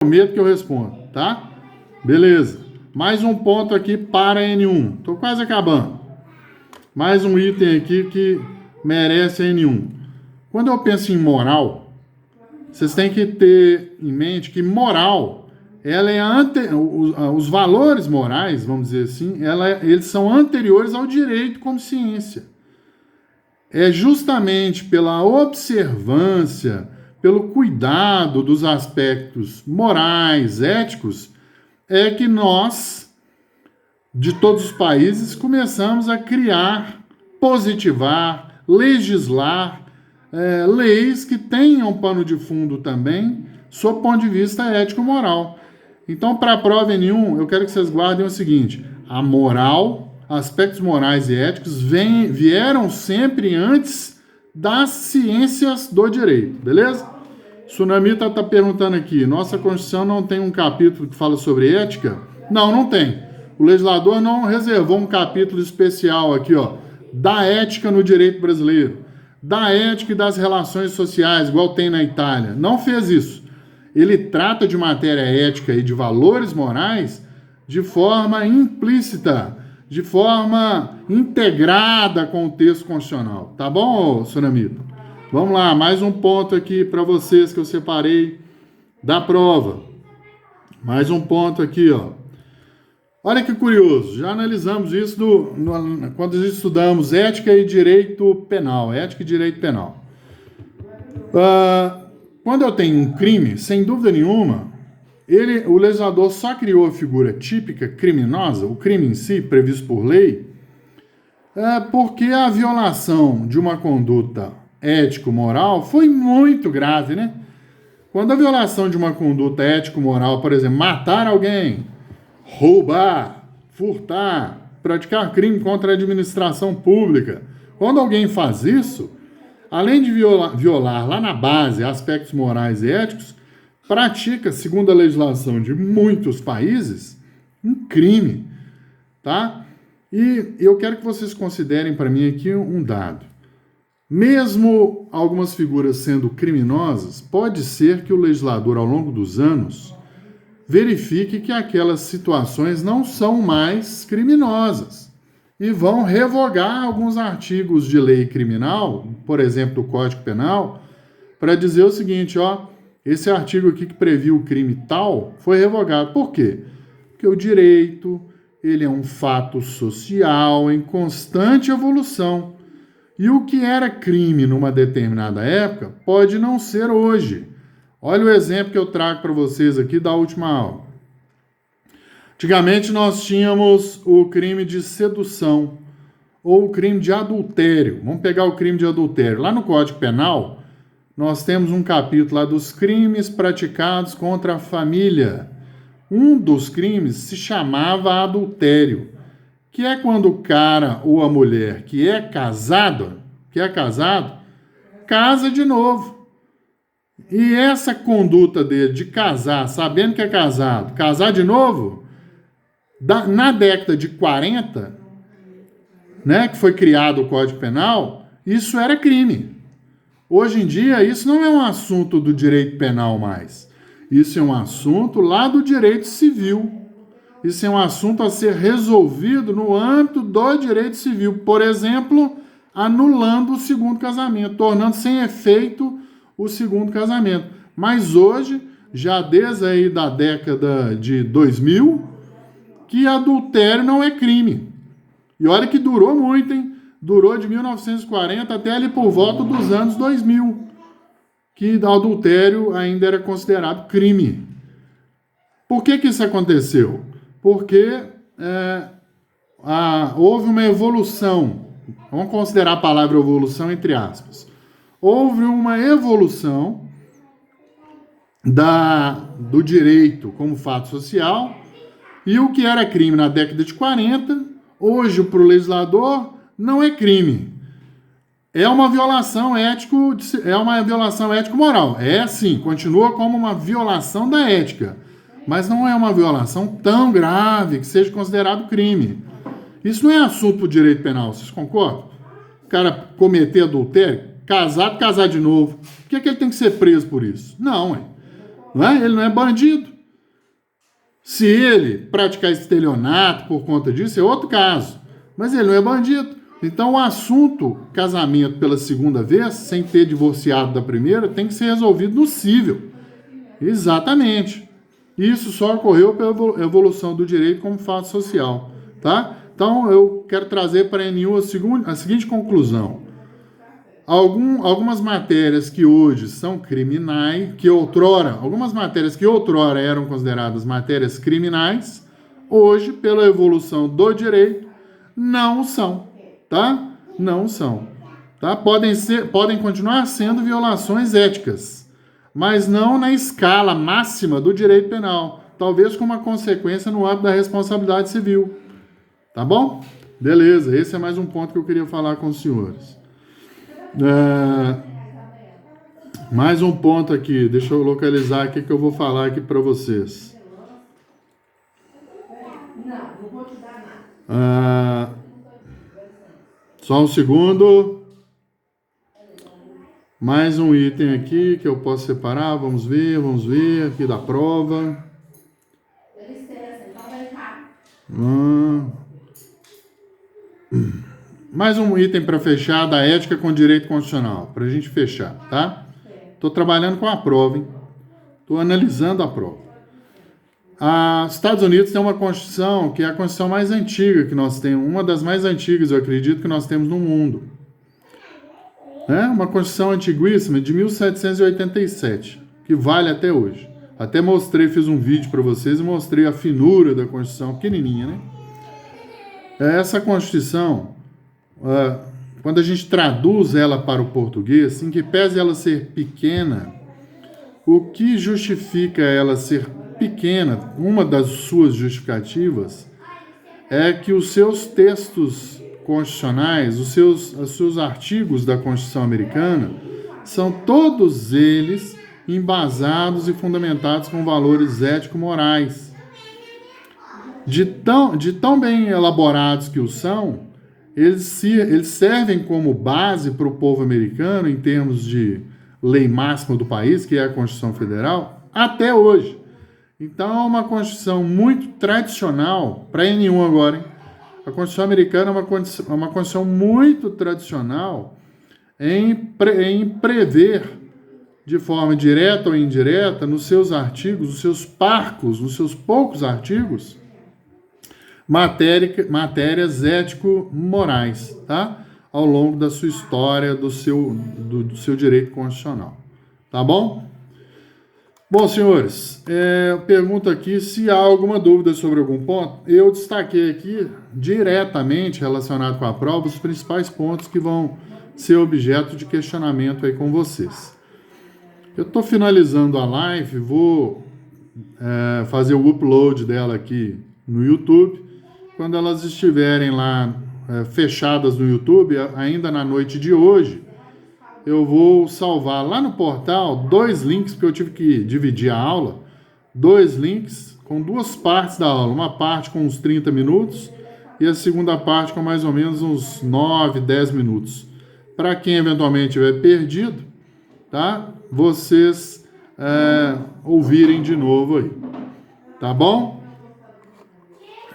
prometo que eu respondo, tá? Beleza. Mais um ponto aqui para N1. Tô quase acabando. Mais um item aqui que merece N1. Quando eu penso em moral, vocês têm que ter em mente que moral, ela é os valores morais, vamos dizer assim, eles são anteriores ao direito como ciência. É justamente pela observância, pelo cuidado dos aspectos morais, éticos, é que nós, de todos os países, começamos a criar, positivar, legislar leis que tenham pano de fundo também, sob o ponto de vista ético-moral. Então, para a prova N1, eu quero que vocês guardem o seguinte: a moral, aspectos morais e éticos vieram sempre antes das ciências do direito, beleza? Sunamita está perguntando aqui, nossa Constituição não tem um capítulo que fala sobre ética? Não, não tem. O legislador não reservou um capítulo especial aqui, ó, da ética no direito brasileiro, da ética e das relações sociais, igual tem na Itália. Não fez isso. Ele trata de matéria ética e de valores morais de forma implícita, de forma integrada com o texto constitucional. Tá bom, Sunamita? Vamos lá, mais um ponto aqui para vocês que eu separei da prova. Mais um ponto aqui, ó. Olha que curioso, já analisamos isso quando estudamos ética e direito penal. Ética e direito penal. Quando eu tenho um crime, sem dúvida nenhuma, o legislador só criou a figura típica criminosa, o crime em si, previsto por lei, porque a violação de uma conduta ético-moral foi muito grave, né? Quando a violação de uma conduta ético-moral, por exemplo, matar alguém, roubar, furtar, praticar crime contra a administração pública, quando alguém faz isso, além de violar lá na base aspectos morais e éticos, pratica, segundo a legislação de muitos países, um crime, tá? E eu quero que vocês considerem para mim aqui um dado. Mesmo algumas figuras sendo criminosas, pode ser que o legislador, ao longo dos anos, verifique que aquelas situações não são mais criminosas e vão revogar alguns artigos de lei criminal, por exemplo, do Código Penal, para dizer o seguinte, ó, esse artigo aqui que previu o crime tal foi revogado. Por quê? Porque o direito, ele é um fato social em constante evolução. E o que era crime numa determinada época pode não ser hoje. Olha o exemplo que eu trago para vocês aqui da última aula. Antigamente nós tínhamos o crime de sedução ou o crime de adultério. Vamos pegar o crime de adultério. Lá no Código Penal, nós temos um capítulo lá dos crimes praticados contra a família. Um dos crimes se chamava adultério, que é quando o cara ou a mulher que é casado, casa de novo. E essa conduta dele de casar, sabendo que é casado, casar de novo, na década de 40, né, que foi criado o Código Penal, isso era crime. Hoje em dia, isso não é um assunto do direito penal mais. Isso é um assunto lá do direito civil. Isso é um assunto a ser resolvido no âmbito do direito civil. Por exemplo, anulando o segundo casamento, tornando sem efeito o segundo casamento. Mas hoje, já desde aí da década de 2000, que adultério não é crime. E olha que durou muito, hein? Durou de 1940 até ali por volta dos anos 2000, que adultério ainda era considerado crime. Por que isso aconteceu? Porque houve uma evolução. Vamos considerar a palavra evolução entre aspas. Houve uma evolução do direito como fato social, e o que era crime na década de 40, hoje para o legislador não é crime. É uma violação ético-moral. É sim, continua como uma violação da ética, mas não é uma violação tão grave que seja considerado crime. Isso não é assunto para o direito penal, vocês concordam? O cara cometer adultério, casar de novo, por que ele tem que ser preso por isso? Não, Não é? Ele não é bandido. Se ele praticar estelionato por conta disso, é outro caso. Mas ele não é bandido. Então, o assunto casamento pela segunda vez, sem ter divorciado da primeira, tem que ser resolvido no cível. Exatamente. Isso só ocorreu pela evolução do direito como fato social. Tá? Então, eu quero trazer para a NU a seguinte conclusão. Algumas matérias que hoje são criminais, algumas matérias que outrora eram consideradas matérias criminais, hoje, pela evolução do direito, não são, tá? Não são, tá? Podem continuar sendo violações éticas, mas não na escala máxima do direito penal, talvez com uma consequência no âmbito da responsabilidade civil, tá bom? Beleza, esse é mais um ponto que eu queria falar com os senhores. Mais um ponto aqui, deixa eu localizar aqui que eu vou falar aqui para vocês. Só um segundo. Mais um item aqui que eu posso separar, vamos ver aqui da prova. Mais um item para fechar da ética com direito constitucional, para a gente fechar, tá? Estou trabalhando com a prova, hein? Estou analisando a prova. Os Estados Unidos tem uma Constituição que é a Constituição mais antiga que nós temos, uma das mais antigas, eu acredito, que nós temos no mundo. É uma Constituição antiguíssima, de 1787, que vale até hoje. Até fiz um vídeo para vocês e mostrei a finura da Constituição, pequenininha, né? Essa Constituição, quando a gente traduz ela para o português, em que pese ela ser pequena, o que justifica ela ser pequena, uma das suas justificativas, é que os seus textos constitucionais, os seus artigos da Constituição americana, são todos eles embasados e fundamentados com valores ético-morais. De tão bem elaborados que os são, eles servem como base para o povo americano, em termos de lei máxima do país, que é a Constituição Federal, até hoje. Então, é uma Constituição muito tradicional, para nenhum agora, hein? A Constituição americana é uma Constituição muito tradicional em prever, de forma direta ou indireta, nos seus artigos, nos seus poucos artigos, matérias ético-morais, tá? Ao longo da sua história, do seu direito constitucional. Tá bom? Bom, senhores, eu pergunto aqui se há alguma dúvida sobre algum ponto. Eu destaquei aqui, diretamente relacionado com a prova, os principais pontos que vão ser objeto de questionamento aí com vocês. Eu estou finalizando a live, vou fazer o upload dela aqui no YouTube. Quando elas estiverem lá fechadas no YouTube, ainda na noite de hoje, eu vou salvar lá no portal 2 links, porque eu tive que dividir a aula, 2 links com 2 partes da aula, uma parte com uns 30 minutos e a segunda parte com mais ou menos uns 9, 10 minutos. Para quem eventualmente tiver perdido, tá? Vocês ouvirem de novo aí, tá bom?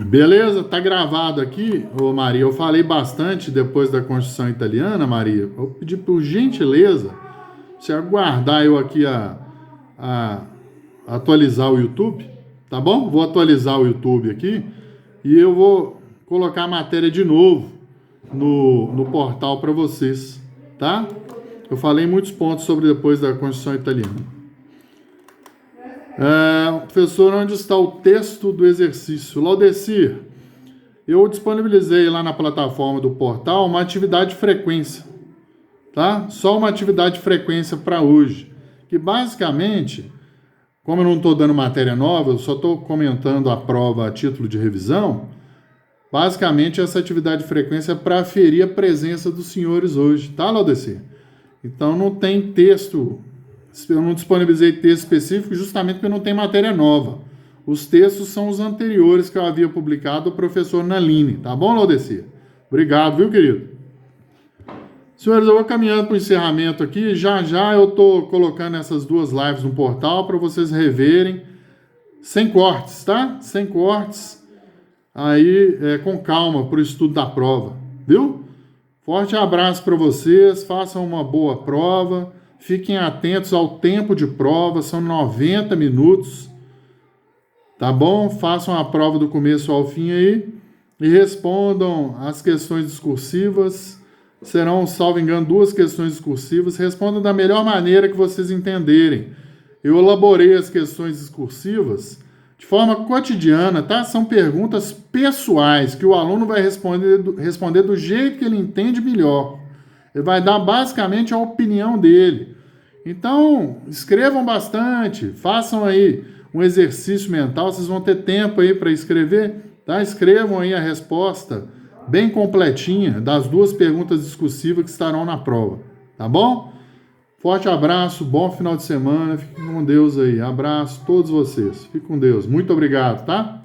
Beleza? Tá gravado aqui, ô Maria. Eu falei bastante depois da Constituição Italiana, Maria. Eu pedi por gentileza você aguardar eu aqui a atualizar o YouTube, tá bom? Vou atualizar o YouTube aqui e eu vou colocar a matéria de novo no portal para vocês, tá? Eu falei muitos pontos sobre depois da Constituição Italiana. Professor, onde está o texto do exercício? Laudecir, eu disponibilizei lá na plataforma do portal uma atividade de frequência, tá? Só uma atividade de frequência para hoje, que basicamente, como eu não estou dando matéria nova, eu só estou comentando a prova a título de revisão, basicamente essa atividade de frequência é para aferir a presença dos senhores hoje, tá, Laudecir? Então não tem texto. Eu não disponibilizei texto específico justamente porque não tem matéria nova. Os textos são os anteriores que eu havia publicado do professor Naline. Tá bom, Laudecir? Obrigado, viu, querido? Senhores, eu vou caminhando para o encerramento aqui. Já já eu estou colocando essas duas lives no portal para vocês reverem. Sem cortes, tá? Sem cortes. Aí, com calma, para o estudo da prova. Viu? Forte abraço para vocês. Façam uma boa prova. Fiquem atentos ao tempo de prova. São 90 minutos. Tá bom? Façam a prova do começo ao fim aí. E respondam as questões discursivas. Serão, salvo engano, 2 questões discursivas. Respondam da melhor maneira que vocês entenderem. Eu elaborei as questões discursivas de forma cotidiana, tá? São perguntas pessoais que o aluno vai responder do jeito que ele entende melhor. Ele vai dar basicamente a opinião dele. Então, escrevam bastante, façam aí um exercício mental, vocês vão ter tempo aí para escrever, tá? Escrevam aí a resposta bem completinha das 2 perguntas discursivas que estarão na prova, tá bom? Forte abraço, bom final de semana, fiquem com Deus aí, abraço a todos vocês, fiquem com Deus, muito obrigado, tá?